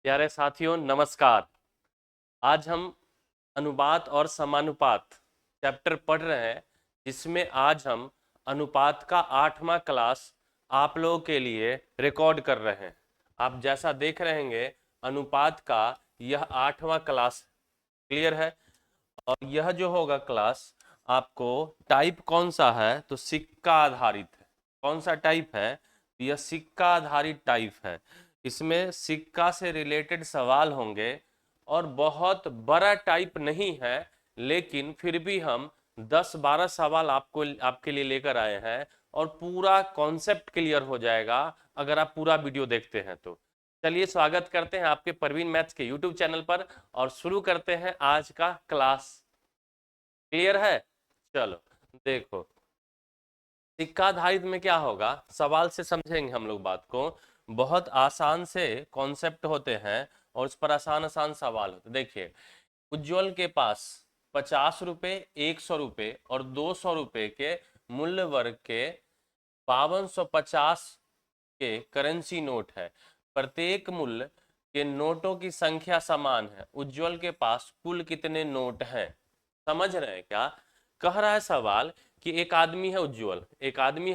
प्यारे साथियों नमस्कार। आज हम अनुपात और समानुपात चैप्टर पढ़ रहे हैं, जिसमें आज हम अनुपात का 8वां क्लास आप लोगों के लिए रिकॉर्ड कर रहे हैं। आप जैसा देख रहे हैं, अनुपात का यह 8वां क्लास क्लियर है। और यह जो होगा क्लास, आपको टाइप कौन सा है तो सिक्का आधारित है। कौन सा टाइप है? यह सिक्का आधारित टाइप है। इसमें सिक्का से रिलेटेड सवाल होंगे और बहुत बड़ा टाइप नहीं है, लेकिन फिर भी हम 10-12 सवाल आपके लिए लेकर आए हैं और पूरा कॉन्सेप्ट क्लियर हो जाएगा अगर आप पूरा वीडियो देखते हैं तो। चलिए स्वागत करते हैं आपके परवीन मैथ्स के यूट्यूब चैनल पर और शुरू करते हैं आज का क्लास। क्लियर है? चलो देखो, सिक्का आधारित में क्या होगा, सवाल से समझेंगे हम लोग बात को। बहुत आसान से कॉन्सेप्ट होते हैं और उस पर आसान आसान सवाल होते। देखिए, उज्जवल के पास 50 रुपए, 100 रुपए और 200 रुपए के मूल्य वर्ग के 5250 के करेंसी नोट है। प्रत्येक मूल्य के नोटों की संख्या समान है। उज्जवल के पास कुल कितने नोट हैं? समझ रहे हैं क्या? कह रहा है सवाल कि एक आदमी है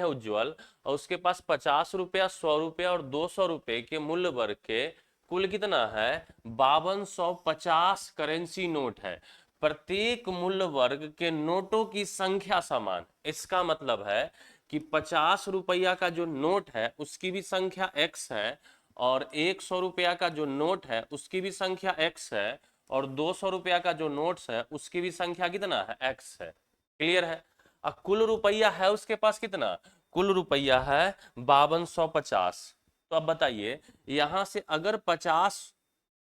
उज्जवल और उसके पास 50 रुपया, 100 रुपया और 200 रुपए के मूल्य वर्ग के कुल कितना है? 5250 करेंसी नोट है। प्रत्येक मूल्य वर्ग के नोटों की संख्या समान। इसका मतलब है कि 50 रुपया का जो नोट है उसकी भी संख्या x है, और 100 रुपया का जो नोट है उसकी भी संख्या x है, और 200 रुपया का जो नोट्स है उसकी भी संख्या कितना है? x है। क्लियर है? अब कुल रुपया है उसके पास कितना? कुल रुपया है 5250। तो अब बताइए, यहां से अगर 50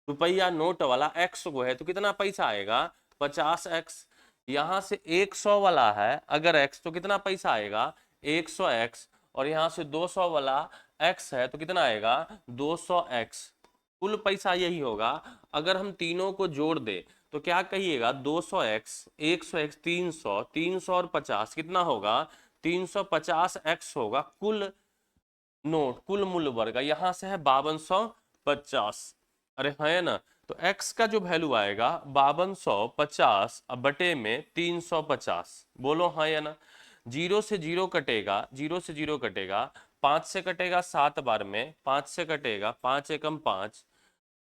रुपया नोट वाला x को है तो कितना पैसा आएगा? 50x। यहां से 100 वाला है अगर x तो कितना पैसा आएगा? 100x। और यहां से 200 वाला x है तो कितना आएगा? 200x। कुल पैसा यही होगा। अगर हम तीनों को जोड़ दे तो क्या कहिएगा? 200x, 100x, 300, 300 और 50 कितना होगा? 350x होगा कुल नोट, कुल मूल्य वर्ग। यहाँ से है 5250। अरे है ना? तो x का जो वैल्यू आएगा 5250 अब बटे में 350। बोलो हाँ या ना? जीरो से जीरो कटेगा, जीरो से जीरो कटेगा, 5 से कटेगा 7 बार में, 5 से कटेगा, 5 एकम 5,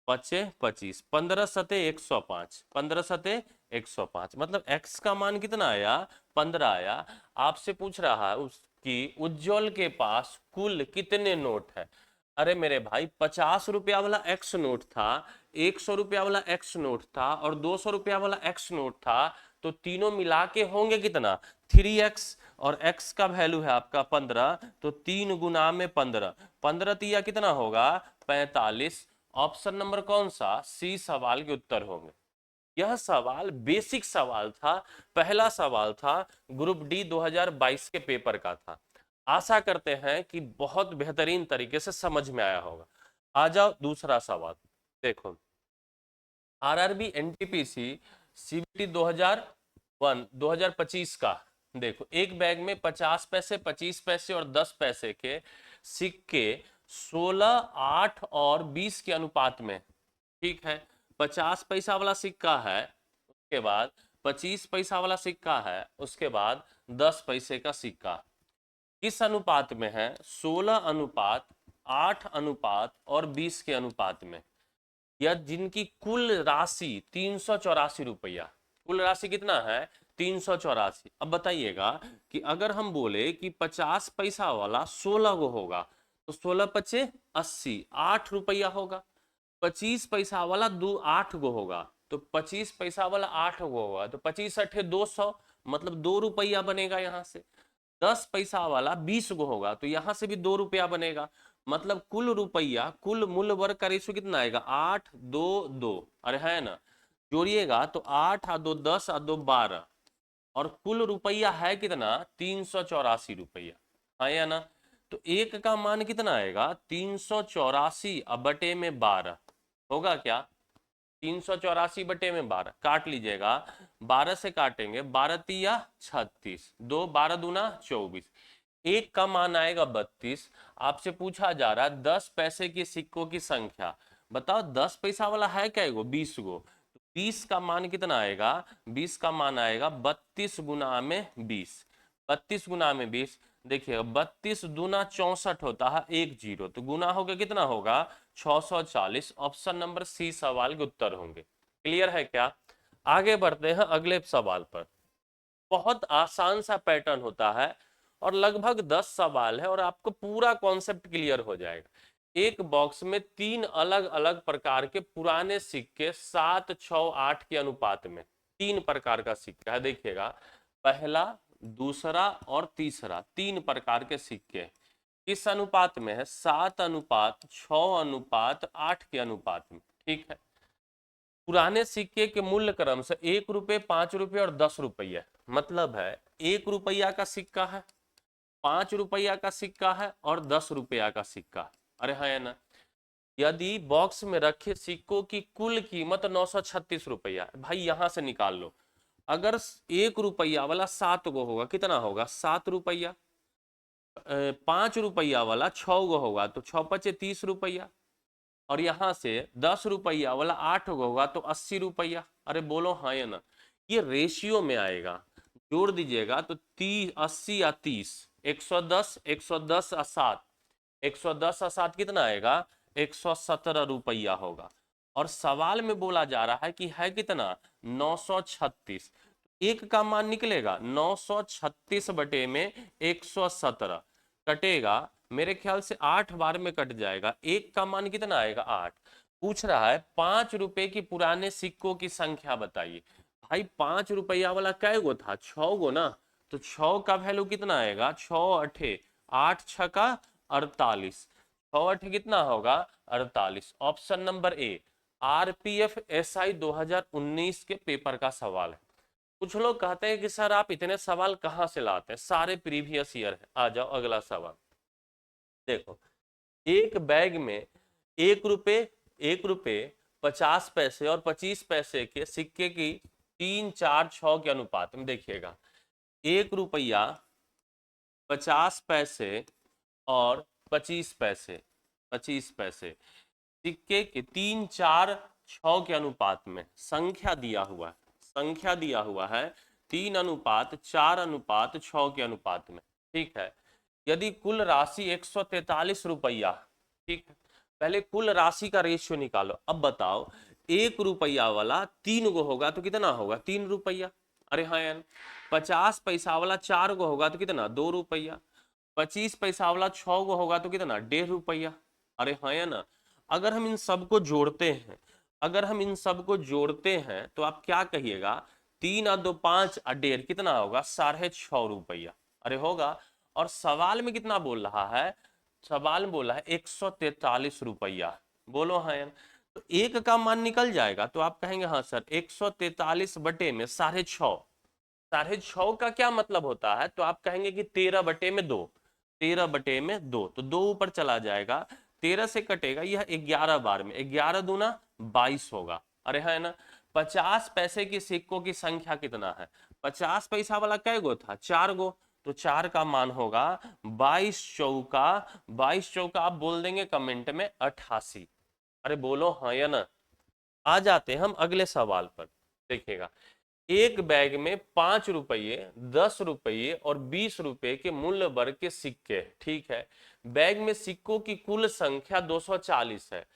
पचे 25, 15 सते 105, 15 सते 105। मतलब x का मान कितना आया? 15 आया। आपसे पूछ रहा है कि उज्जवल के पास कुल कितने नोट है। अरे मेरे भाई, 50 रुपया वाला x नोट था, 100 रुपया वाला x नोट था और 200 रुपया वाला x नोट था। तो तीनों मिला के होंगे कितना? 3x। और x का वैल्यू है आपका 15, तो 3 गुना में 15, 15 तिया कितना होगा? 45। ऑप्शन नंबर कौन सा? सी सवाल के उत्तर होंगे। यह सवाल बेसिक सवाल था, पहला सवाल था, ग्रुप डी 2022 के पेपर का था। आशा करते हैं कि बहुत बेहतरीन तरीके से समझ में आया होगा। आ जाओ दूसरा सवाल। देखो, आरआरबी एनटीपीसी सीबीटी 2025 का। देखो, एक बैग में 50 पैसे, 25 पैसे और 10 पैसे के सिक्के 16, 8 और 20 के अनुपात में। ठीक है, 50 पैसा वाला सिक्का है, उसके बाद 25 पैसा वाला सिक्का है, उसके बाद 10 पैसे का सिक्का। किस अनुपात में है? 16 अनुपात, 8 अनुपात और 20 के अनुपात में। या जिनकी कुल राशि 384 रुपया। कुल राशि कितना है? 384। अब बताइएगा कि अगर हम बोले कि 50 पैसा वाला 16 गो होगा तो 16 पचे 80, 8 रुपया होगा। 25 पैसा वाला 8 गो होगा तो 25 पैसा वाला 8 गो होगा, तो 25 अठे 200, मतलब 2 रुपया बनेगा यहाँ से। 10 पैसा वाला 20 गो होगा तो यहां से भी 2 रुपया बनेगा। मतलब कुल रुपया, कुल मूल्य वर्ग का रेशियो कितना आएगा? 8, 2, 2। अरे है ना? जोड़िएगा तो 8 और 2 10 और 2 12, और कुल रुपया है कितना? 384 रुपया। है या ना? तो एक का मान कितना आएगा? 384 अब बटे में 12 होगा क्या? 384/12 काट लीजिएगा। 12 से काटेंगे, 12 तिया 36, 2 12 दूना 24, एक का मान आएगा 32। आपसे पूछा जा रहा है 10 पैसे के सिक्कों की संख्या। बताओ 10 पैसा वाला है क्या गो? 20 गो। तो 20 का मान कितना आएगा? 20 का मान आएगा 32 गुना में 20। 32 गुना में 20, देखिए 32 दूना 64 होता है, एक जीरो, तो गुना होगा कितना होगा? 640। ऑप्शन नंबर सी सवाल के उत्तर होंगे। क्लियर है क्या? आगे बढ़ते हैं अगले सवाल पर। बहुत आसान सा पैटर्न होता है और लगभग 10 सवाल है और आपको पूरा कॉन्सेप्ट क्लियर हो जाएगा। एक बॉक्स में 3 अलग अलग प्रकार के पुराने सिक्के 7, 6, 8 के अनुपात में 3 प्रकार का सिक्का है। देखिएगा, पहला, दूसरा और तीसरा 3 प्रकार के सिक्के किस अनुपात में है? 7 अनुपात 6 अनुपात 8 के अनुपात में। ठीक है। पुराने सिक्के के मूल्य क्रम से 1 रुपये, 5 रुपये और 10 रुपये। मतलब है 1 रुपया का सिक्का है, 5 रुपया का सिक्का है और 10 रुपया का सिक्का है। अरे हाँ, है ना? यदि बॉक्स में रखे सिक्कों की कुल कीमत 936 रुपया है, भाई यहां से निकाल लो। अगर 1 रुपया वाला 7 गो होगा, कितना होगा? 7 रुपया। 5 रुपया वाला 6 गो होगा तो 6 पचे 30 रुपया। और यहां से 10 रुपया वाला 8 होगा तो 80 रुपया। अरे बोलो हाँ या ना? ये रेशियो में आएगा, जोड़ दीजिएगा तो 30, 80 या 30, 110, 110 और 7, 110 और 7 कितना आएगा? 117 रुपया होगा। और सवाल में बोला जा रहा है कि है कितना? 936। एक का मान निकलेगा 936 बटे में 117, कटेगा मेरे ख्याल से 8 बार में कट जाएगा। एक का मान कितना आएगा? 8। पूछ रहा है 5 रुपए की पुराने सिक्कों की संख्या बताइए। भाई 5 रुपया वाला कै गो था? 6 गो ना। तो 6 का वैल्यू कितना आएगा? 6 अठे 8 छका 48, 6 अठे कितना होगा? 48। Option number A. RPF SI 2019 के पेपर का सवाल है। कुछ लोग कहते हैं कि सर आप इतने सवाल कहाँ से लाते हैं, सारे प्रीवियस ईयर है। आ जाओ अगला सवाल देखो। एक बैग में 1 रुपए, 1 रुपए 50 पैसे और 25 पैसे के सिक्के की 3, 4, 6 के अनुपात में देखिएगा। 1 रुपया, 50 पैसे और 25 पैसे, 25 पैसे सिक्के के 3, 4, 6 के अनुपात में संख्या दिया हुआ है, संख्या दिया हुआ है 3 अनुपात 4 अनुपात 6 के अनुपात में। ठीक है। यदि कुल राशि 143 रुपया, ठीक है, पहले कुल राशि का रेशियो निकालो। अब बताओ 1 रुपया वाला 3 गो होगा तो कितना होगा? 3 रुपया। अरे हाँ यार। 50 पैसा वाला 4 गो होगा तो कितना? 2 रुपया। 25 पैसा वाला 6 गो होगा तो कितना? 1.5 रुपया। अरे हाँ या ना? अगर हम इन सबको जोड़ते हैं, अगर हम इन सबको जोड़ते हैं तो आप क्या कहिएगा? 3 और 2 5 और 1.5 कितना होगा? 6.5 रुपया। अरे होगा। और सवाल में कितना बोल रहा है? सवाल में बोला है 143 रुपया। बोलो हाँ यार। तो एक का मान निकल जाएगा तो आप कहेंगे हाँ सर 143 बटे में 6.5, 6.5 का क्या मतलब होता है? तो आप कहेंगे कि 13 बटे में 2, 13 बटे में 2, तो 2 ऊपर चला जाएगा, 13 से कटेगा, यह 11 बार में 11 दूना 22 होगा। अरे है ना? 50 पैसे की सिक्कों की संख्या कितना है? 50 पैसा वाला कै गो था? 4 गो। तो 4 का मान होगा 22 चौका, 22 चौका आप बोल देंगे कमेंट में 88। अरे बोलो हाँ या ना? आ जाते हम अगले सवाल पर। देखिएगा, एक बैग में 5 रुपये, 10 रुपये और 20 रुपये के मूल्य वर्ग के सिक्के। ठीक है। बैग में सिक्कों की कुल संख्या 240 है।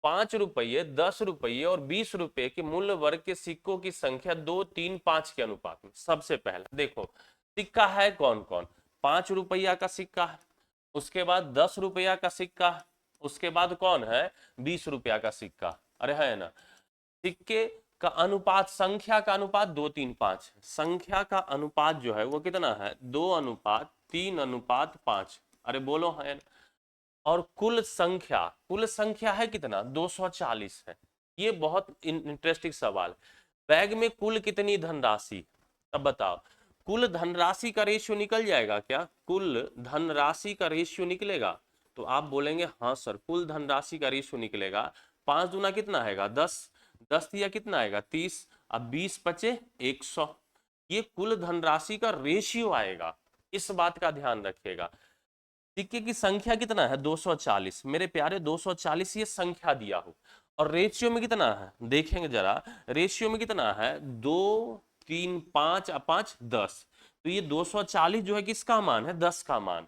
5 रुपये, 10 रुपये और 20 रुपये के मूल्य वर्ग के सिक्कों की संख्या 2, 3, 5 के अनुपात में। सबसे पहला देखो सिक्का है कौन कौन? 5 रुपया का सिक्का है, उसके बाद 10 रुपया का सिक्का है, उसके बाद कौन है? 20 रुपया का सिक्का। अरे है ना? सिक्के का अनुपात, संख्या का अनुपात 2, 3, 5 है। संख्या का अनुपात जो है वो कितना है? 2 अनुपात 3 अनुपात 5। अरे बोलो है। और कुल संख्या, कुल संख्या है कितना? 240 है। ये बहुत इंटरेस्टिंग सवाल। बैग में कुल कितनी धनराशि? अब बताओ कुल धनराशि का रेशियो निकल जाएगा क्या? कुल धनराशि का रेशियो निकलेगा तो आप बोलेंगे हाँ सर कुल धनराशि का रेशियो निकलेगा। 5 दूना कितना आएगा? 10, 10 दिया कितना आएगा? 30, अब 20 बचे 100। ये कुल धनराशि का रेशियो आएगा, इस बात का ध्यान रखिएगा। सिक्के की संख्या कितना है? 240। मेरे प्यारे 240 ये संख्या दिया हो, और रेशियो में कितना है देखेंगे जरा, रेशियो में कितना है 2 3 5 5 10, तो ये 240 जो है किसका मान है 10 का मान।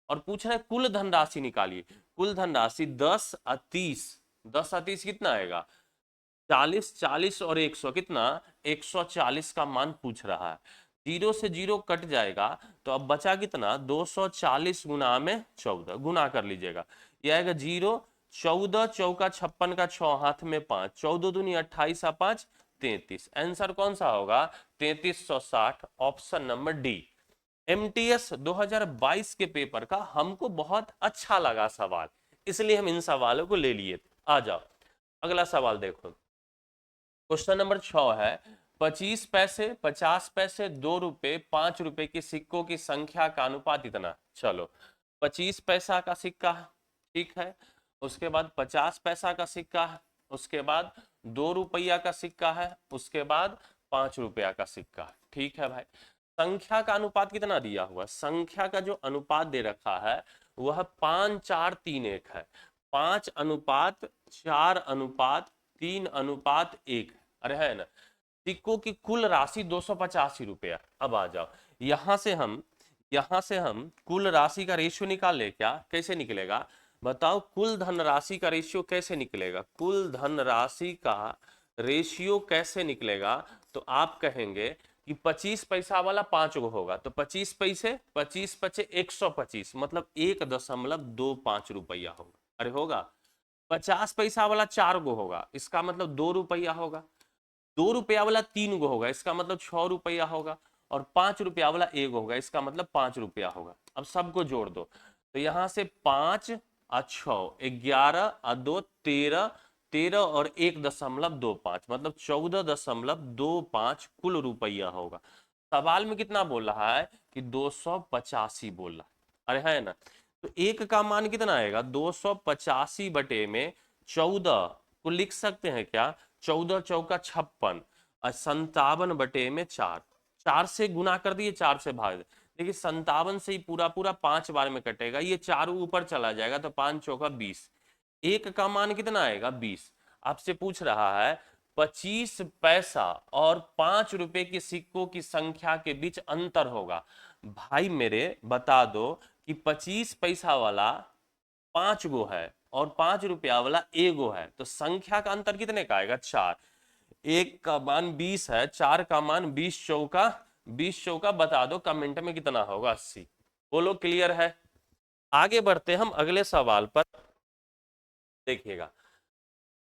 और पूछ रहा है कुल धनराशि निकालिए, कुल धनराशि 10 और 30, 10 और 30 कितना आएगा 40, 40 और 100 कितना 140 का मान पूछ रहा है। जीरो से जीरो कट जाएगा तो अब बचा कितना 240 गुना में 14, गुना कर लीजिएगा, ये आएगा 0, 14 चौका 56 का 6 हाथ में 5, 14 दूनी 28 5 33, आंसर कौन सा होगा 3360, ऑप्शन नंबर डी। एमटीएस 2022 के पेपर का हमको बहुत अच्छा लगा सवाल, इसलिए हम इन सवालों को ले लिए। आ जाओ अगला सवाल देखो, क्वेश्चन नंबर 6 है 25 पैसे, 50 पैसे, 2 रुपए, 5 रुपए के सिक्कों की संख्या का अनुपात इतना। चलो 25 पैसा का सिक्का है, ठीक है, उसके बाद 50 पैसा का सिक्का है, उसके बाद 2 रुपया का सिक्का है, उसके बाद 5 रुपया का सिक्का है, ठीक है भाई। संख्या का अनुपात कितना दिया हुआ, संख्या का जो अनुपात दे रखा है वह 5 4 3 1 है, 5 अनुपात 4 अनुपात 3 अनुपात 1, अरे है ना। सिक्कों की कुल राशि 285 रुपया। अब आ जाओ यहां से हम कुल राशि का रेशियो निकाल ले क्या, कैसे निकलेगा बताओ, कुल धनराशि का रेशियो कैसे निकलेगा, कुल धनराशि का रेशियो कैसे निकलेगा, तो आप कहेंगे कि 25 पैसा वाला 5 गो होगा, तो 25 पैसे 25 पचे 125, मतलब 1.25 रुपया होगा, अरे होगा। 50 पैसा वाला 4 गो होगा, इसका मतलब 2 रुपया होगा। 2 रुपया वाला 3 गो होगा, इसका मतलब 6 रुपया होगा। और 5 रुपया वाला 1 होगा, इसका मतलब 5 रुपया होगा। अब सबको जोड़ दो, तो यहां से 5 और 6 11 और 2 13, 13 और 1.25 मतलब 14.25 कुल रुपया होगा। सवाल में कितना बोल रहा है कि 285 बोल रहा है, अरे है ना। तो एक का मान कितना आएगा 285 बटे में 14 को लिख सकते हैं क्या, 14 चौका 56 और 57 बटे में 4, 4 से गुना कर दिए 4 से भाग दे, देखिए 57 से ही पूरा पूरा 5 बार में कटेगा, ये 4 ऊपर चला जाएगा तो 5 चौका 20, एक का मान कितना आएगा 20। आपसे पूछ रहा है 25 पैसा और 5 रुपए के सिक्कों की संख्या के बीच अंतर होगा। भाई मेरे बता दो कि 25 पैसा वाला 5 गो है और 5 रुपया वाला 1 गो है, तो संख्या का अंतर कितने का आएगा 4, एक का मान 20 है, 4 का मान 20 चौका बता दो कमेंट में कितना होगा 80। बोलो क्लियर है। आगे बढ़ते हम अगले सवाल पर, देखिएगा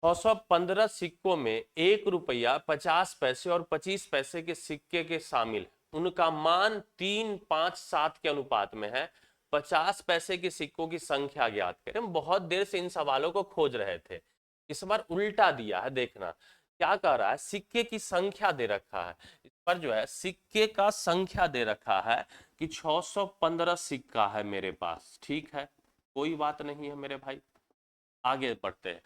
615 सिक्कों में 1 रुपया 50 पैसे और 25 पैसे के सिक्के के शामिल, उनका मान 3 5 7 के अनुपात में है। 50 पैसे के सिक्कों की संख्या ज्ञात करें। हम बहुत देर से इन सवालों को खोज रहे थे, इस बार उल्टा दिया है, देखना क्या कह रहा है, सिक्के की संख्या दे रखा है, इस पर जो है सिक्के का संख्या दे रखा है कि 615 सिक्का है मेरे पास, ठीक है, कोई बात नहीं है मेरे भाई। आगे बढ़ते हैं,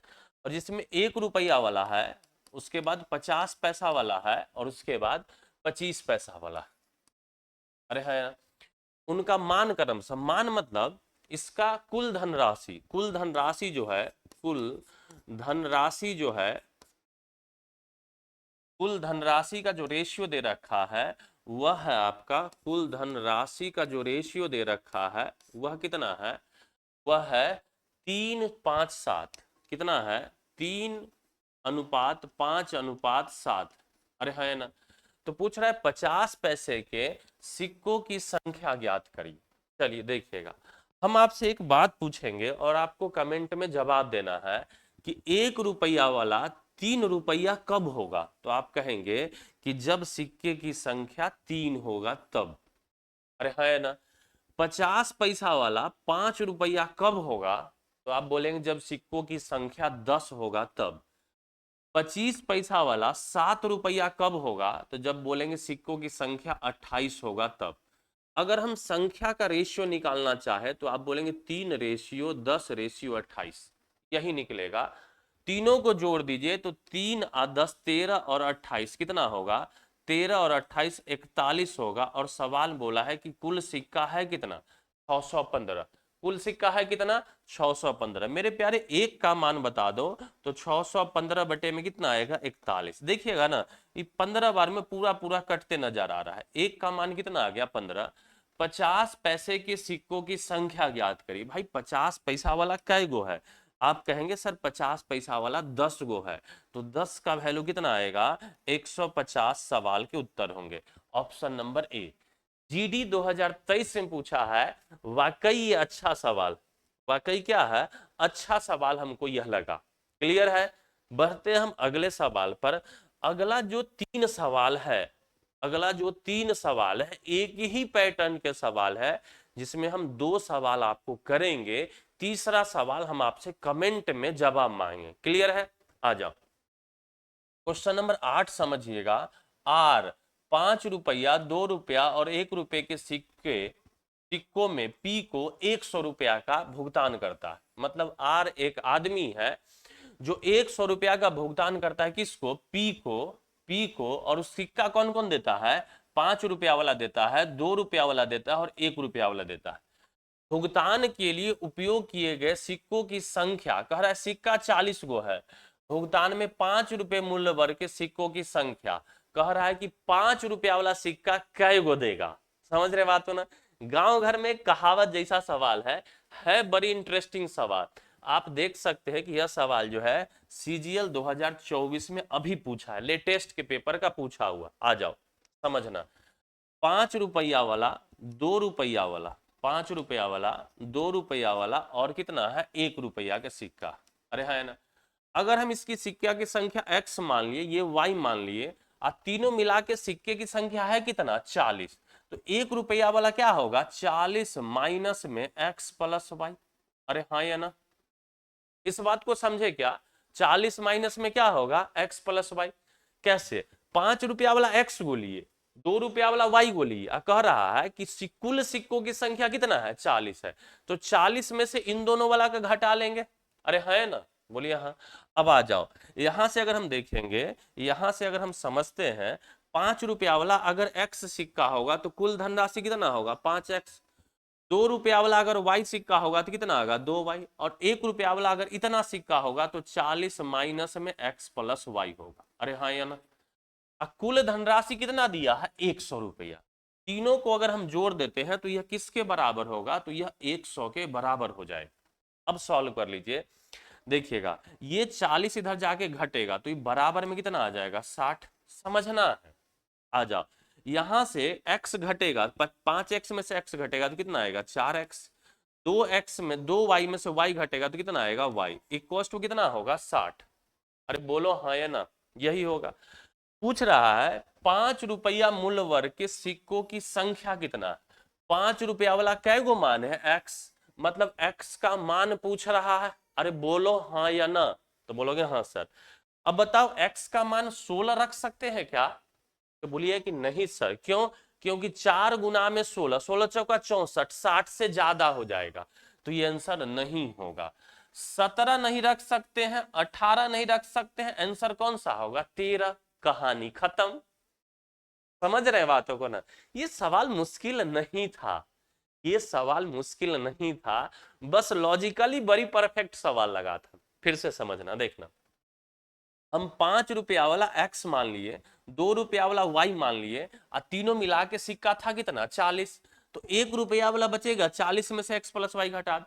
और जिसमें 1 रुपया वाला है, उसके बाद 50 पैसा वाला है और उसके बाद 25 पैसा वाला, अरे है ना? उनका मान क्रम सम्मान मतलब इसका कुल धनराशि जो है, कुल धनराशि जो है, कुल धनराशि का जो रेशियो दे रखा है वह है आपका, कुल धनराशि का जो रेशियो दे रखा है वह कितना है, वह है 3 5 7, कितना है 3 अनुपात 5 अनुपात 7, अरे है ना। तो पूछ रहा है 50 पैसे के सिक्कों की संख्या ज्ञात करिए। चलिए देखिएगा, हम आपसे एक बात पूछेंगे और आपको कमेंट में जवाब देना है कि 1 रुपया वाला 3 रुपया कब होगा, तो आप कहेंगे कि जब सिक्के की संख्या 3 होगा तब, अरे है ना। 50 पैसा वाला 5 रुपया कब होगा, तो आप बोलेंगे जब सिक्कों की संख्या 10 होगा तब। 25 पैसा वाला 7 रुपया कब होगा, तो जब बोलेंगे सिक्कों की संख्या 28 होगा तब। अगर हम संख्या का रेशियो निकालना चाहे तो आप बोलेंगे 3 रेशियो 10 रेशियो 28, यही निकलेगा। तीनों को जोड़ दीजिए तो 3 और 10 13 और 28 कितना होगा, 13 और 28 41 होगा। और सवाल बोला है कि कुल सिक्का है कितना 615, कुल सिक्का है कितना 615। मेरे प्यारे एक का मान बता दो तो 615 बटे में कितना आएगा 41। देखिएगा ना ये 15 बार में पूरा पूरा कटते नजर आ रहा है। एक का मान कितना आ गया 15। 50 पैसे के सिक्कों की संख्या ज्ञात करिए। भाई 50 पैसा वाला कै गो है? आप कहेंगे सर 50 पैसा वाला 10 गो है, तो 10 का वैल्यू कितना आएगा 150 सवाल के उत्तर होंगे। Option number A. जीडी 2023 में पूछा है, वाकई ये अच्छा सवाल, वाकई क्या है अच्छा सवाल हमको यह लगा। क्लियर है? बढ़ते हम अगले सवाल पर। अगला जो 3 सवाल है, अगला जो 3 सवाल है एक ही पैटर्न के सवाल है, जिसमें हम 2 सवाल आपको करेंगे, तीसरा सवाल हम आपसे कमेंट में जवाब मांगेंगे। क्लियर है? आ जाओ क्वेश्चन नंबर 8 समझिएगा। आर 5 रुपया 2 रुपया और 1 रुपए के सिक्कों में पी को 100 रुपया का भुगतान करता है। मतलब आर एक आदमी है जो 100 रुपया का भुगतान करता है किसको? पी को। और उस सिक्का कौन कौन देता है? 5 रुपया वाला देता है, 2 रुपया वाला देता है और 1 रुपया वाला देता है। भुगतान के लिए उपयोग किए गए सिक्कों की संख्या, कह रहा है सिक्का 40 गो है, भुगतान में 5 रुपए मूल्य वर्ग के सिक्कों की संख्या, कह रहा है कि 5 रुपया वाला सिक्का कै गो देगा। समझ रहे बात हो ना? गांव घर में कहावत जैसा सवाल है बड़ी इंटरेस्टिंग सवाल। आप देख सकते हैं कि यह सवाल जो है सीजीएल 2024 में अभी पूछा है, लेटेस्ट के पेपर का पूछा हुआ। आ जाओ समझना। 5 रुपया वाला 2 रुपया वाला, 5 रुपया वाला 2 रुपया वाला और कितना है 1 रुपया का सिक्का। अरे है ना? अगर हम इसकी सिक्का की संख्या x मान लिए, ये y मान लिए, और तीनों मिला के सिक्के की संख्या है कितना 40, तो 1 रुपया वाला क्या होगा 40 माइनस में x प्लस वाई। अरे हाँ या ना? इस बात को समझे क्या? 40 माइनस में क्या होगा x प्लस वाई। कैसे? 5 रुपया वाला x को लिए, 2 रुपया वाला y को लिए, कह रहा है कि कुल सिक्कों की संख्या कितना है 40 है, तो 40 में से इन दोनों वाला का घटा लेंगे। अरे है ना? बोलिए हाँ। अब आ जाओ यहां से अगर हम देखेंगे, यहां से अगर हम समझते हैं 5 रुपया वाला अगर x सिक्का होगा तो कुल धनराशि कितना होगा 5x। 2 रुपया वाला अगर y सिक्का होगा तो कितना होगा 2y, और 1 रुपया वाला अगर इतना सिक्का होगा तो 40 माइनस में x प्लस वाई होगा। अरे हाँ या ना? कुल धनराशि कितना दिया है 100 रुपया। तीनों को अगर हम जोड़ देते हैं तो यह किसके बराबर होगा? तो यह 100 के बराबर हो जाएगा। अब सॉल्व कर लीजिए, देखिएगा ये 40 इधर जाके घटेगा तो ये बराबर में कितना आ जाएगा 60। समझना है? आ जाओ यहां से x घटेगा, 5x में से x घटेगा तो कितना आएगा 4x। 2x में 2y में से y घटेगा तो कितना आएगा y, इक्वल टू कितना होगा 60। अरे बोलो हाँ या ना? यही होगा। पूछ रहा है 5 रुपया मूल्य वर्ग के सिक्कों की संख्या कितना। 5 रुपया वाला कै गो मान है x, मतलब x का मान पूछ रहा है। अरे बोलो हाँ या ना? तो बोलोगे हाँ सर। अब बताओ x का मान 16 रख सकते हैं क्या? तो बोलिए कि नहीं सर। क्यों? क्योंकि 4 गुना में 16, 16 चौका 64, 60 से ज्यादा हो जाएगा, तो ये आंसर नहीं होगा। 17 नहीं रख सकते हैं, 18 नहीं रख सकते हैं, आंसर कौन सा होगा 13। कहानी खत्म। समझ रहे बातों को ना? ये सवाल मुश्किल नहीं था, ये सवाल मुश्किल नहीं था, बस लॉजिकली बड़ी परफेक्ट सवाल लगा था। फिर से समझना, देखना। हम 5 रुपया वाला x मान लिए, 2 रुपया वाला y मान लिए, और तीनों मिला के सिक्का था कितना 40, तो 1 रुपया वाला बचेगा, 40 में से x प्लस वाई घटा।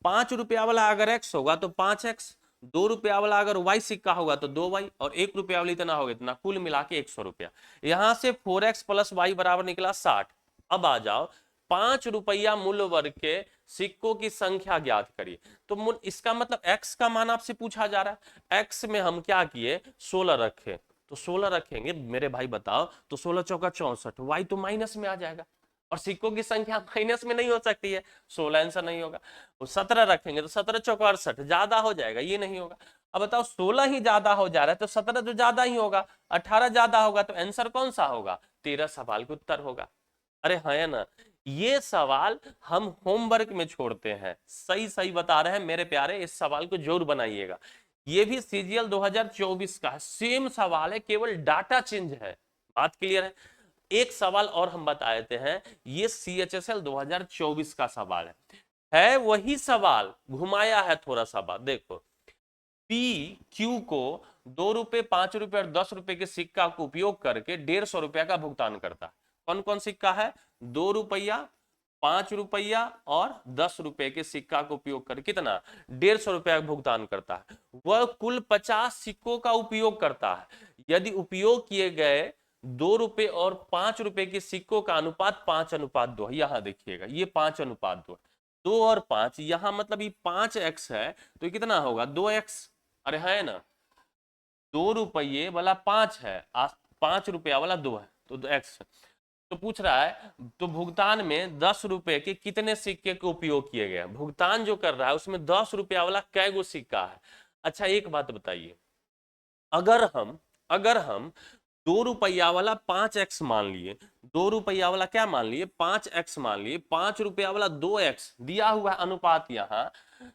5 रुपया वाला अगर x होगा तो 5x, 2 रुपया वाला अगर y सिक्का होगा तो 2y, और 1 रुपया वाला इतना होगा इतना, कुल मिला के 100 रुपया। यहां से 4x प्लस वाई बराबर निकला 60। अब आ जाओ 5 रुपया मूल्य वर्ग के सिक्कों की संख्या ज्ञात करिए। तो इसका मतलब x का मान आपसे पूछा जा रहा है, x में हम क्या किए 16 रखे, तो 16 रखेंगे मेरे भाई बताओ, तो 16 चौका 64, y तो माइनस में आ जाएगा, और सिक्कों की संख्या माइनस में नहीं हो सकती है, 16 आंसर नहीं होगा। 17 रखेंगे तो 17 चौका 68, ज्यादा हो जाएगा, ये नहीं होगा। अब बताओ 16 ही ज्यादा हो जा रहा है तो 17 तो ज्यादा ही होगा, 18 ज्यादा होगा, तो आंसर कौन सा होगा 13 सवाल का उत्तर होगा। अरे हाँ या ना? ये सवाल हम होमवर्क में छोड़ते हैं, सही सही बता रहे हैं मेरे प्यारे, इस सवाल को जरूर बनाइएगा। ये भी सीजीएल 2024 का है, सेम सवाल है, केवल डाटा चेंज है। बात क्लियर है? एक सवाल और हम बता देते हैं, ये CHSL 2024 का सवाल है। है वही सवाल, घुमाया है थोड़ा सा बात। देखो, पी क्यू को 2 रुपए, 5 रुपए और 10 रुपए के सिक्का को उपयोग करके 150 रुपया का भुगतान करता है। कौन कौन सिक्का है? 2 रुपया, 5 रुपया और 10 रुपए के सिक्का को उपयोग कर कितना? 150 रुपया का भुगतान करता है। वह कुल 50 सिक्कों का उपयोग करता है। यदि उपयोग किए गए 2 रुपए और 5 रुपए के सिक्कों का अनुपात 5:2 है। यहां देखिएगा, ये 5:2 है। 2 और 5, यहां मतलब ये 5x है, तो ये कितना होगा? 2x। अरे है ना, 2 रुपये वाला 5 है, 5 रुपया वाला 2 है, तो x। तो पूछ रहा है, तो भुगतान में 10 रुपए के कितने सिक्के का उपयोग किए गए? भुगतान जो कर रहा है उसमें 10 रुपया वाला कै गो सिक्का है? अच्छा एक बात बताइए, अगर हम 2 रुपया वाला 5x मान लिए, 2 रुपया वाला क्या मान लिए? 5x मान लिए, 5 रुपया वाला 2x दिया हुआ है अनुपात यहां,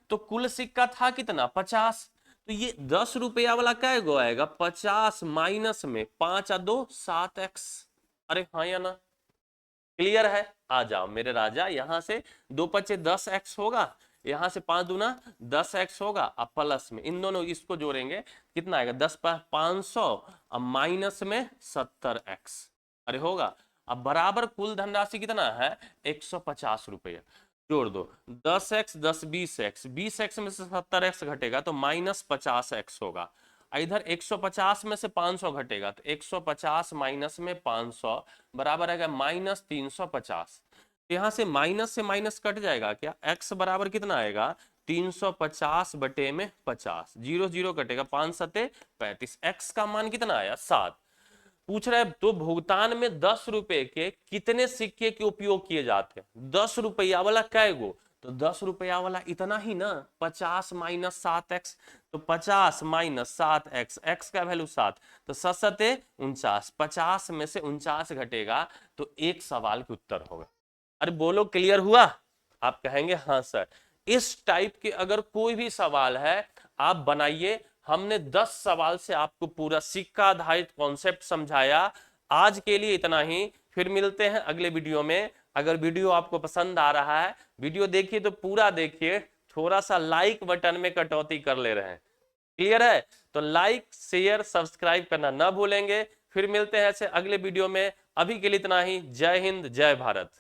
तो कुल सिक्का था कितना? 50। तो ये 10 रुपया वाला क्या गो आएगा? 50 माइनस में 5 और 2 7x। अरे हाँ या ना? क्लियर है? आ जाओ मेरे राजा, यहां से 2×5 10x होगा, यहां से 5×2 10x होगा, अब प्लस में इन दोनों इसको जोड़ेंगे, कितना आएगा? 10×500 और माइनस में 70x। अरे होगा। अब बराबर कुल धनराशि कितना है? 150 रुपया। जोड़ दो, 10x 10 20x, 20x में से 70x घटेगा तो -50x होगा। इधर 150 में से 500 घटेगा तो 150 माइनस में 500 बराबर आएगा -350। यहां से माइनस कट जाएगा क्या? x बराबर कितना आएगा? 350 बटे में 50, 0 0 कटेगा, 5 सते 35। x का मान कितना आया? 7। पूछ रहा है तो भुगतान में 10 रुपए के कितने सिक्के के उपयोग किए जाते हैं? 10 रुपया वाला कै गो? तो 10 रुपया वाला इतना ही ना, 50 माइनस 7x। तो 50 माइनस 7x, x का वैल्यू 7, तो 7 सते 49, 50 में से 49 घटेगा तो एक सवाल के उत्तर होगा। अरे बोलो, क्लियर हुआ? आप कहेंगे हाँ सर। इस टाइप के अगर कोई भी सवाल है आप बनाइए। हमने 10 सवाल से आपको पूरा सिक्का आधारित कॉन्सेप्ट समझाया। आज के लिए इतना ही, फिर मिलते हैं अगले वीडियो में। अगर वीडियो आपको पसंद आ रहा है, वीडियो देखिए तो पूरा देखिए, थोड़ा सा लाइक बटन में कटौती कर ले रहे हैं। क्लियर है? तो लाइक शेयर सब्सक्राइब करना ना भूलेंगे। फिर मिलते हैं ऐसे अगले वीडियो में। अभी के लिए इतना ही। जय हिंद, जय भारत।